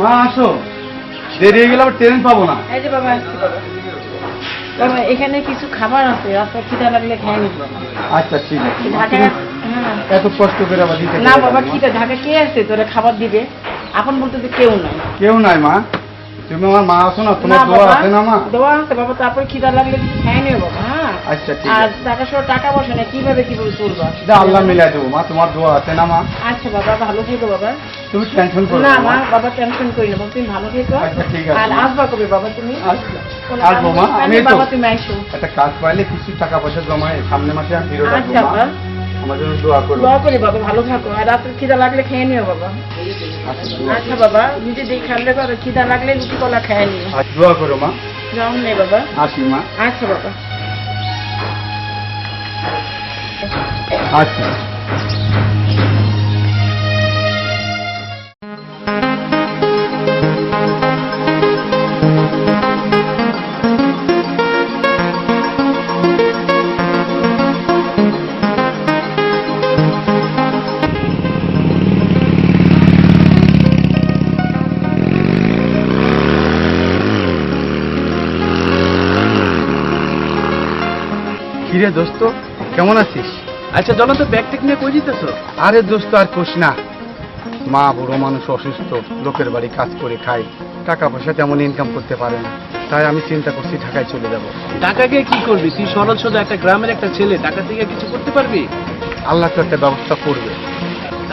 মা আসো, দেরি হয়ে গেলে আবার ট্রেন পাবো না। এই যে বাবা আসছি বাবা। বাবা এখানে কিছু খাবার আছে, রাস্তা খিদা লাগলে খেয়ে নিব। আচ্ছা ঠিক আছে। ঢাকা হ্যাঁ। এত কষ্ট করে আবার দিতে না বাবা খিদা, ঢাকা কে আছে তোরা খাবার দিবে? আপন বলতে তো কেউ নাই। কেউ নাই মা, তুমি আমার মা আছো না, তোমার দোয়া আছে না মা? দোয়া আছে বাবা, তারপর খিদা লাগলে কিছু খেয়ে নিও বাবা। হ্যাঁ আচ্ছা ঠিক আর আছে। টাকা সহ টাকা বসে না, কিভাবে চলবা? আল্লাহ মিলাই দেবো মা, তোমার দোয়া আছে না মা? আচ্ছা বাবা ভালো থেকো বাবা। তুমি টেনশন করো না না মা, মা। বাবা টেনশন করি না বাবা, তুমি ভালো থেকো। আচ্ছা ঠিক আছে। আর আসবা কবে বাবা তুমি? আসবো মা, আমি তো বাবা তুমি আইসো। একটা কাজ পাইলে কিছু টাকা পয়সা জমায় সামনে মাসে আমি ফিরে আচ্ছা আসবো মা। বাবা, আমার জন্য দোয়া করো। দোয়া করি বাবা, ভালো থাকো। আর রাত্রে খিদা লাগলে খেয়ে নিও বাবা। আচ্ছা বাবা, নিজে দিয়ে খেয়াল রেখো, খিদা লাগলে রুটি কলা খেয়ে নিও। আচ্ছা দোয়া করো মা। যাও নেই বাবা। আসি মা। আচ্ছা বাবা। আচ্ছা। কিরে দোস্ত, কেমন আছিস? আচ্ছা চলো তো, ব্যাগ টেক নিয়ে কই দিতেছো? আরে দোস্ত আর কোস না, মা বুড়ো মানুষ অসুস্থ, লোকের বাড়ি কাজ করে খায়, টাকা পয়সা তেমন ইনকাম করতে পারে না, তাই আমি চিন্তা করছি ঢাকায় চলে যাব। টাকা গিয়ে কি করবি? তুই সরল সোজা একটা গ্রামের একটা ছেলে, টাকা থেকে কিছু করতে পারবি? আল্লাহ তো একটা ব্যবস্থা করবে।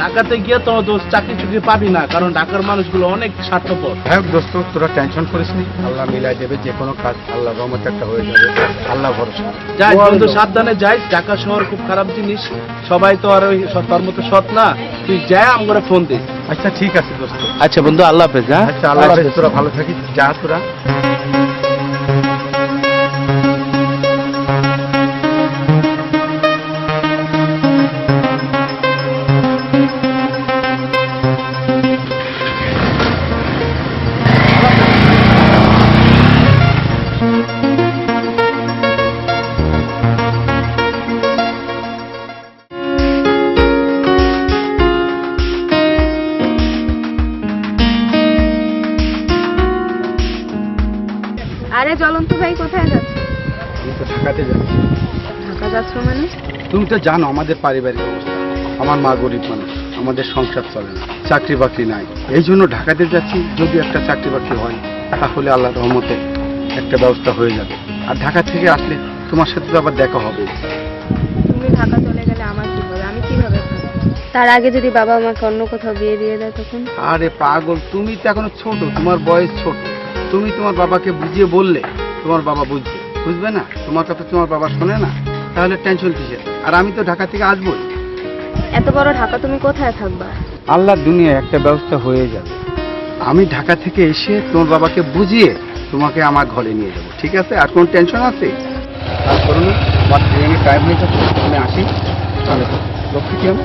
ঢাকাতে গিয়ে তো দোষ চাকরি চুকরি পাবি না, কারণ ঢাকার মানুষগুলো অনেক স্বার্থপর। হ্যাঁ দোস্ত, তোরা টেনশন করিস নি, আল্লাহ মিলাই দেবে, যে কোনো কাজ আল্লাহ রহমতে একটা হয়ে যাবে, আল্লাহ ভরসা। যাই বন্ধু, সাবধানে যাইস, ঢাকা শহর খুব খারাপ জিনিস, সবাই তো আর ওই তোর মতো সৎ না, তুই যা আমগরে ফোন দিস। আচ্ছা ঠিক আছে দোস্ত। আচ্ছা বন্ধু, আল্লাহ হাফেজ। হ্যাঁ আচ্ছা আল্লাহ হাফেজ, তোরা ভালো থাকিস, যা তোরা। আরে জ্বলন্ত ভাই, কোথায় যাচ্ছ? আমি তো ঢাকাতে যাচ্ছি। ঢাকা যাচ্ছ মানে? তুমি তো জানো আমাদের পারিবারিক অবস্থা, আমার মা গরিব মানুষ, আমাদের সংসার চলে না, চাকরি বাকরি নাই, এই জন্য ঢাকাতে যাচ্ছি। যদি একটা চাকরি বাকরি হয় তাহলে আল্লাহর রহমতে একটা ব্যবস্থা হয়ে যাবে, আর ঢাকা থেকে আসলে তোমার সাথে তো আবার দেখা হবে। তুমি ঢাকা চলে গেলে আমার কি হবে? আমি কিভাবে থাকবো? তার আগে যদি বাবা আমাকে অন্য কোথাও বিয়ে দিয়ে দেয় তখন? আরে পাগল, তুমি তো এখনো ছোট, তোমার বয়স ছোট, তুমি তোমার বাবাকে বুঝিয়ে বললে তোমার বাবা বুঝবে না? তোমার কথা তোমার বাবা শোনে না, তাহলে টেনশন কিসের? আর আমি তো ঢাকা থেকে আসবোই। এত বড় ঢাকা তুমি কোথায় থাকবা? আল্লাহর দুনিয়ায় একটা ব্যবস্থা হয়ে যাবে। আমি ঢাকা থেকে এসে তোমার বাবাকে বুঝিয়ে তোমাকে আমার ঘরে নিয়ে যাবো, ঠিক আছে? আর কোন টেনশন আছে? আর করো না, আমার ট্রেনের টাইম হয়ে যাচ্ছে, আমি আসি। তাহলে লক্ষ্মী কি আমি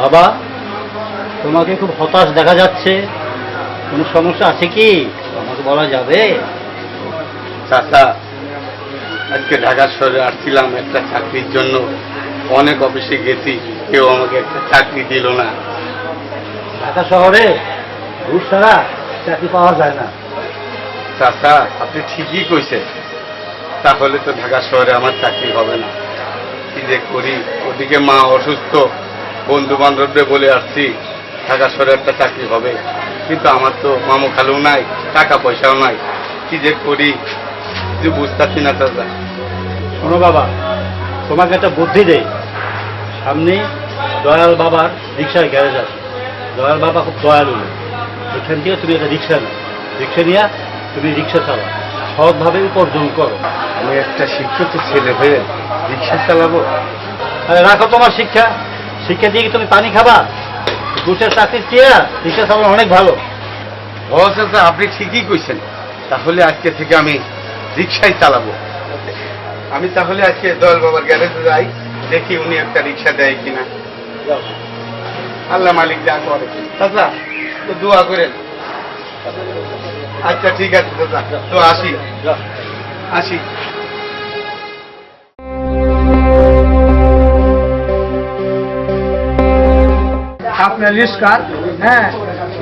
বাবা, তোমাকে খুব হতাশ দেখা যাচ্ছে, কোনো সমস্যা আছে কি? আমাকে বলা যাবে? চাচা, আজকে ঢাকা শহরে আসছিলাম একটা চাকরির জন্য, অনেক অফিসে গেছি, কেউ আমাকে একটা চাকরি দিল না। ঢাকা শহরে ঘুষ ছাড়া চাকরি পাওয়া যায় না। চাচা, আপনি ঠিকই কইছেন, তাহলে তো ঢাকা শহরে আমার চাকরি হবে না। কি যে করি, ওদিকে মা অসুস্থ, বন্ধু বান্ধবদের বলে আসছি ঢাকা শহরে একটা চাকরি হবে, কিন্তু আমার তো মামু খালু নাই, টাকা পয়সাও নাই, কি যে করি কিছু বুঝতেছি না চাচা। শোনো বাবা, তোমাকে একটা বুদ্ধি দেই, সামনে দয়াল বাবার রিক্সার গ্যারেজ আছে, দয়াল বাবা খুব দয়ালু লোক। এখান থেকে তুমি একটা রিক্সা নাও, রিক্সা নিয়ে তুমি রিক্সা চালাও, সৎভাবে উপার্জন করো। আমি একটা শিক্ষিত ছেলে হয়ে রিক্সা চালাবো? আরে রাখো তোমার শিক্ষা, শিক্ষা দিয়ে কি তুমি পানি খাবা? ঘুষের চাকরির চেয়ে রিক্সা চালানো অনেক ভালো। ও চাচা, আপনি ঠিকই কইছেন। তাহলে আজকে থেকে আমি রিক্সাই চালাবো। আমি তাহলে আজকে দয়াল বাবার গ্যারেজে যাই, দেখি উনি একটা রিক্সা দেয় কিনা। আল্লাহ মালিক যা করে। চাচা তো দোয়া করেন। আচ্ছা ঠিক আছে চাচা, তো আসি আসি। আপনার রিস্কার, হ্যাঁ,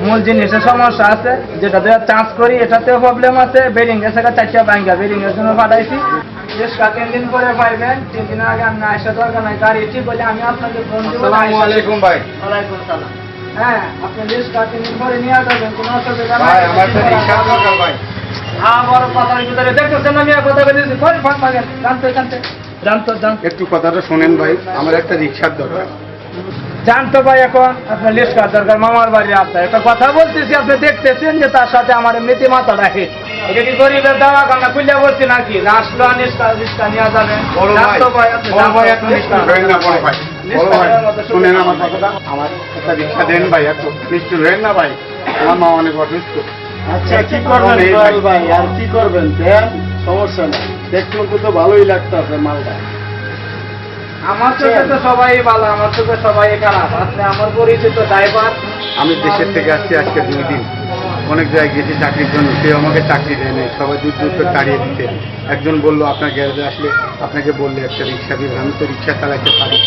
মূল জিনিসের সমস্যা আছে, যেটাতে চার্জ করি এটাতেও প্রবলেম আছে। বেরিং এর থেকে 4টা ভাঙ্গা, বেরিং এর জন্য পাঠাইছি। রিস্কা 3 দিন পরে পাইবেন। 3 দিন আগে আমি আসা দরকার নাই, গাড়ি ঠিক বলে আমি আপনাকে ফোন দিব। আসসালামু আলাইকুম ভাই। ওয়ালাইকুম সালাম। হ্যাঁ, আপনি রিস্কা 3 দিন পরে নিয়ে যাবেন, কোনো অসুবিধা নাই। ভাই আমার তো রিক্সা দরকার ভাই। বড় কথার ভিতরে দেখতেছেন আমি আর কথা বলেছি, ফোন ফোন মাগেন, জানতো একটু কথাটা শোনেন ভাই, আমার একটা রিক্সার দরকার। জানতো ভাই। এখন আপনার লিস্ট কার দরকার? মামার বাড়ি আপনার একটা কথা বলতেছি, আপনি দেখতেছেন যে তার সাথে আমার এমনিতে মাথাটা হিট। এটা কি গরিবের দাওয়া কান্না খুলে বলছি নাকি? না আসলো রিস্কা নিয়ে যাবেন। বড় ভাই, জানতো ভাই, আপনি বড় ভাই, জানতো এত নিষ্ঠুর হয়েন না বড় ভাই। বড় ভাই, শুনেন আমার কথাটা। আমার একটা রিক্সা দেন ভাই, এত নিষ্ঠুর হয়েন না ভাই। আমার মা অনেক অসুস্থ। আচ্ছা কি করবেন দয়াল ভাই, আর কি করবেন? দেন, সমস্যা নেই। দেখতে তো ভালোই লাগতেছে মালটা। আমার চোখে তো সবাই ভালো, আমার চোখে সবাই খারাপ। আপনি আমার পরিচিত ড্রাইভার। আমি দেশের থেকে আসছি আজকে 2 দিন। অনেক জায়গায় গেছি চাকরির জন্য, কেউ আমাকে চাকরি দেয় নাই, সবাই দূর দূর করে তাড়িয়ে দিতে। একজন বললো আপনার গ্যারেজে আসলে আপনাকে বললে একটা রিক্সা দিবেন। আমি তো রিক্সা চালাইতে পারি,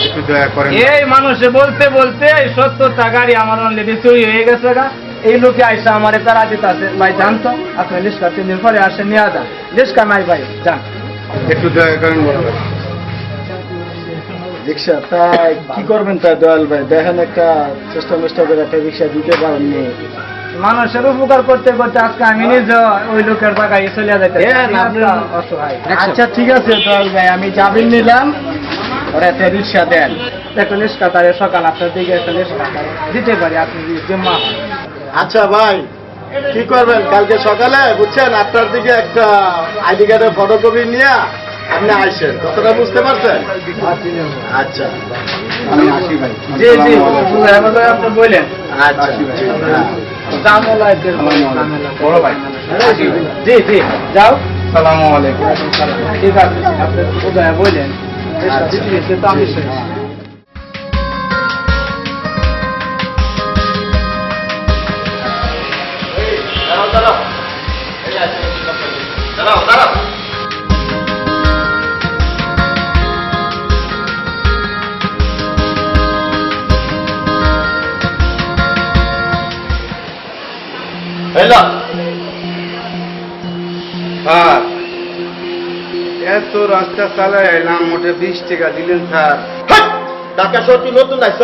একটু দয়া করেন। এই মানুষে বলতে বলতে 70টা গাড়ি আমার অলরেডি চুরি হয়ে গেছে গা। এই লোকে আইসা আমার তারা দিতে আছে। ভাই জানতো আপনি লিস্কা 3 দিন পরে আসে নিয়ে যান। লিস্কা নাই ভাই, যান। একটু দয়া করেন বড় ভাই। রিক্সা তাই কি করবেন তাই দয়াল ভাই? দেখেন একটা চেষ্টা করে একটা রিক্সা দিতে পারেননি। মানুষের উপকার করতে করতে আজকে আমি নিজে ওই লোকের জায়গায় চলে যাইতে অসহায়। আচ্ছা ঠিক আছে দয়াল ভাই, আমি যাবেন নিলাম, ওরা একটা রিক্সা দেন। একটা লিস্কা তারে সকাল 8টার দিকে একটা লিস্কা দিতে পারি, আপনি যদি জিম্মা হন। আচ্ছা ভাই, কি করবেন? কালকে সকালে বুঝছেন 8টার দিকে একটা আইডি কার্ডের ফটোকপি নিয়ে আপনি আইসেন। কথাটা বুঝতে পারছেন? আচ্ছা আমি আসি ভাই। জি জি, আপনি বললেন। আচ্ছা আসি ভাই। বড় ভাই, জি জি, যাও। আসসালামু আলাইকুম। ঠিক আছে, আপনি উদয় বললেন তো আমি শেষ। স্যার, এত রাস্তা চালায় এলাম, মোটে 20 টাকা দিলেন স্যার। ঢাকা শহর কি নতুন আইছ?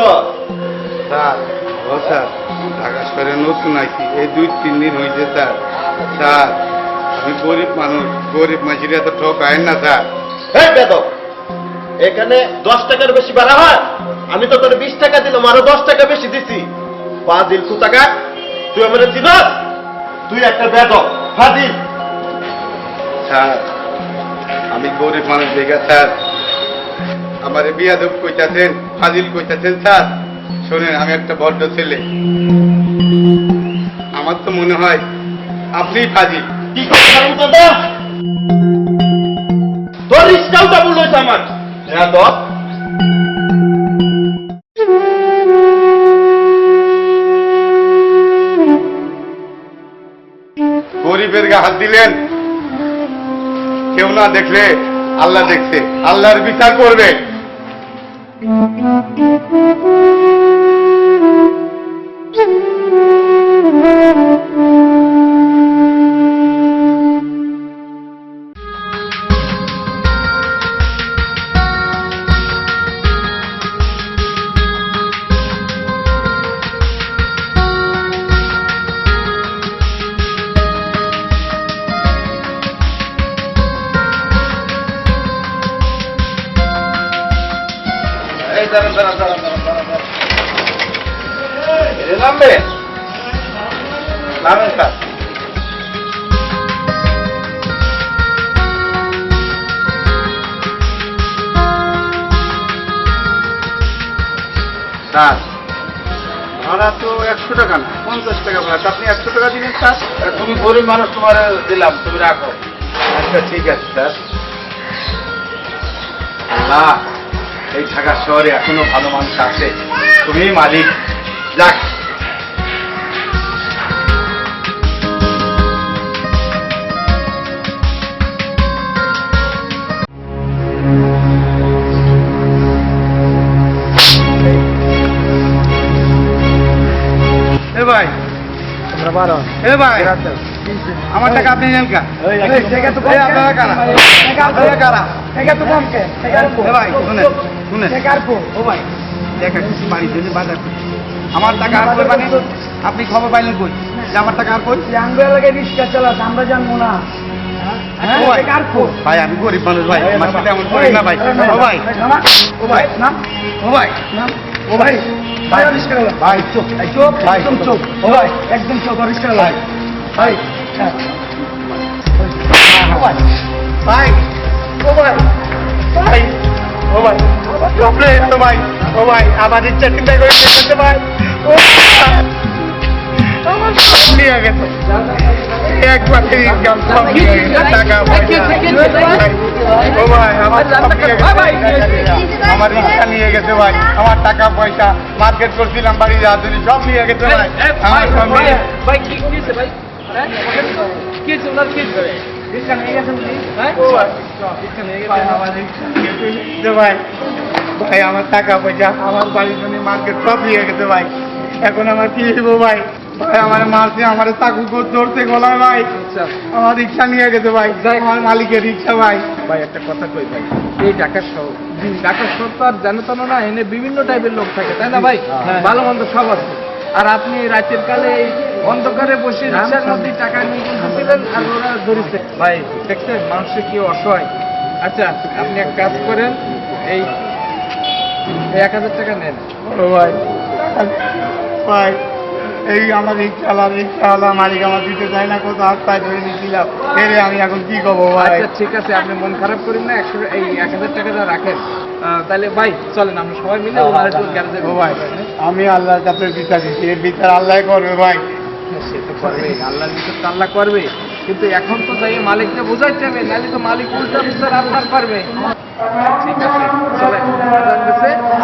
স্যার, ও স্যার, ঢাকা শহরে নতুন আইছি, এই 2-3 দিন হয়েছে স্যার। স্যার, আমি গরিব মানুষ, গরিব মাঝিরা তো ঠকায় না স্যার। হ্যাঁ বেদব, এখানে 10 টাকার বেশি ভাড়া হয়? আমি তো তোর 20 টাকা দিলাম, আরো 10 টাকা বেশি দিছি। ফাজিল কুতাকার, তুই আমার চিনস? তুই একটা বেদব ফাজিল। স্যার, আমি গরিব মানুষ দেখা স্যার আমার বিয়াদব কইতাছেন, ফাজিল কইতাছেন স্যার। শোনেন, আমি একটা বড্ড ছেলে, আমার তো মনে হয় আপনিই ফাজিল। কি করতে পারবো তোদের? তোর রিস্কাউটা ভুল হয়েছে আমার। বেদব। গরিবের গা হাত দিলেন, কেউ না দেখলে আল্লাহ দেখছে, আল্লাহর বিচার করবে। এই দাঁড়ান দাঁড়ান দাঁড়ান দাঁড়ান দাঁড়ান। নামেন স্যার। স্যার ভাড়া তো 100 টাকা না, 50 টাকা ভাড়া। তা আপনি 100 টাকা দিবেন স্যার? তুমি গরিব মানুষ, তোমার দিলাম, তুমি রাখো। আচ্ছা ঠিক আছে স্যার। আল্লাহ, এই ঢাকা শহরে এখনো ভালো মানুষ আছে, তুমি মালিক। যাক, এ ভাই, এ ভাই, আমার টাকা আপনি নেন কা? এই আপনারা কারা? আপনারা কারা? এ ভাই, শুনেন, শুনেন। ও ভাই, দেখা কিছু বাড়ির জন্য বাজার করছি। আমার টাকা আর কই, মানে আপনি খবর পাইলেন কই যে আমার টাকা আর কই? ও ভাই, ভাই আমি গরিব মানুষ ভাই, আমার সাথে এমন করেন না ভাই। ও ভাই, ও ভাই, ও ভাই, ও ভাই, ভাই চুপ, চুপ, ভাই চুপ, ও ভাই একদম চুপ, পরিষ্কার ভাই, ভাই, ভাই, ও ভাই, ভাই, ও ভাই, চুপ রে তো ভাই, ও ভাই, আমার ইচ্ছা চিন্তা করে দেখতে ভাই, ও আমার সব নিয়ে গেছে, একবার ইনকাম সব নিয়ে গেছে, টাকা পয়সা, ও ভাই আমার সব নিয়ে গেছে, আমার ইচ্ছা নিয়ে গেছে ভাই, আমার টাকা পয়সা, মার্কেট করছিলাম বাড়ি যাওয়ার জন্য সব নিয়ে গেছে ভাই, আমার সব নিয়ে ভাই কি হয়েছে ভাই? হ্যাঁ কি হয়েছে? ওনার কি হয়েছে? রিক্সা নিয়ে গেছেন কি? হ্যাঁ ও ভাই, রিক্সা নিয়ে ভাই, গেছেন? আমার ইচ্ছা নিয়ে গেছে ভাই, ভাই আমার টাকা পয়সা, আমার বাড়ির জন্য মার্কেট সব নিয়ে গেছে ভাই, এখন আমার কি হইব ভাই? ভাই আমার মারছে, আমার চাকু ধরছে গলায় ভাই, আচ্ছা আমার রিক্সা নিয়ে গেছে ভাই, আমার মালিকের রিক্সা ভাই। ভাই একটা কথা কই ভাই, এই ঢাকা শহর, ঢাকা শহর তো আর জানো তো না, এনে বিভিন্ন টাইপের লোক থাকে, তাই না ভাই? হ্যাঁ। ভালো মন্দ সব আছে। আর আপনি রাতের কালে এই অন্ধকারে বসে রিক্সার মধ্যে টাকা নিয়ে ঘুরছিলেন আর ওরা ধরেছে। ভাই দেখছেন মানুষের কি অসহায়। আচ্ছা আপনি এক কাজ করেন, এই 1000 টাকা নেন। ও ভাই, ভাই এই আমার রিক্সাওয়ালা মালিক আমার দিতে চায় না, কত হাত পায়ে ধরে নিয়েছিলাম, এরে আমি এখন কি করবো ভাই? আচ্ছা ঠিক আছে, আপনি মন খারাপ করেন না, 1000 টাকাটা রাখেন। তাহলে ভাই চলেন আমরা সবাই মিলে ওনার একটু গ্যারেজে। ও ভাই, আমি আল্লাহর কাছে বিচার দিচ্ছি, এর বিচার আল্লাহ করবে ভাই। সে তো করবে, আল্লাহর বিচার তো আল্লাহ করবে, কিন্তু এখন তো যাই মালিককে বোঝাইতে হবে, নাহলে তো মালিক উল্টা বিচার আপনার পারবে। ঠিক আছে চলেন,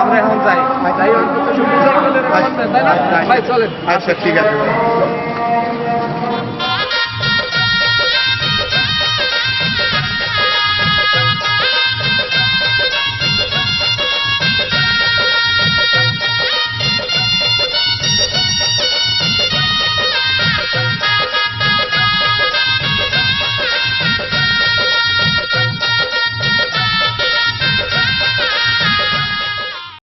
আমরা এখন যাই, তাই অন্তত বুঝাই গেলে তাই না ভাই? চলেন। আচ্ছা ঠিক আছে ভাই।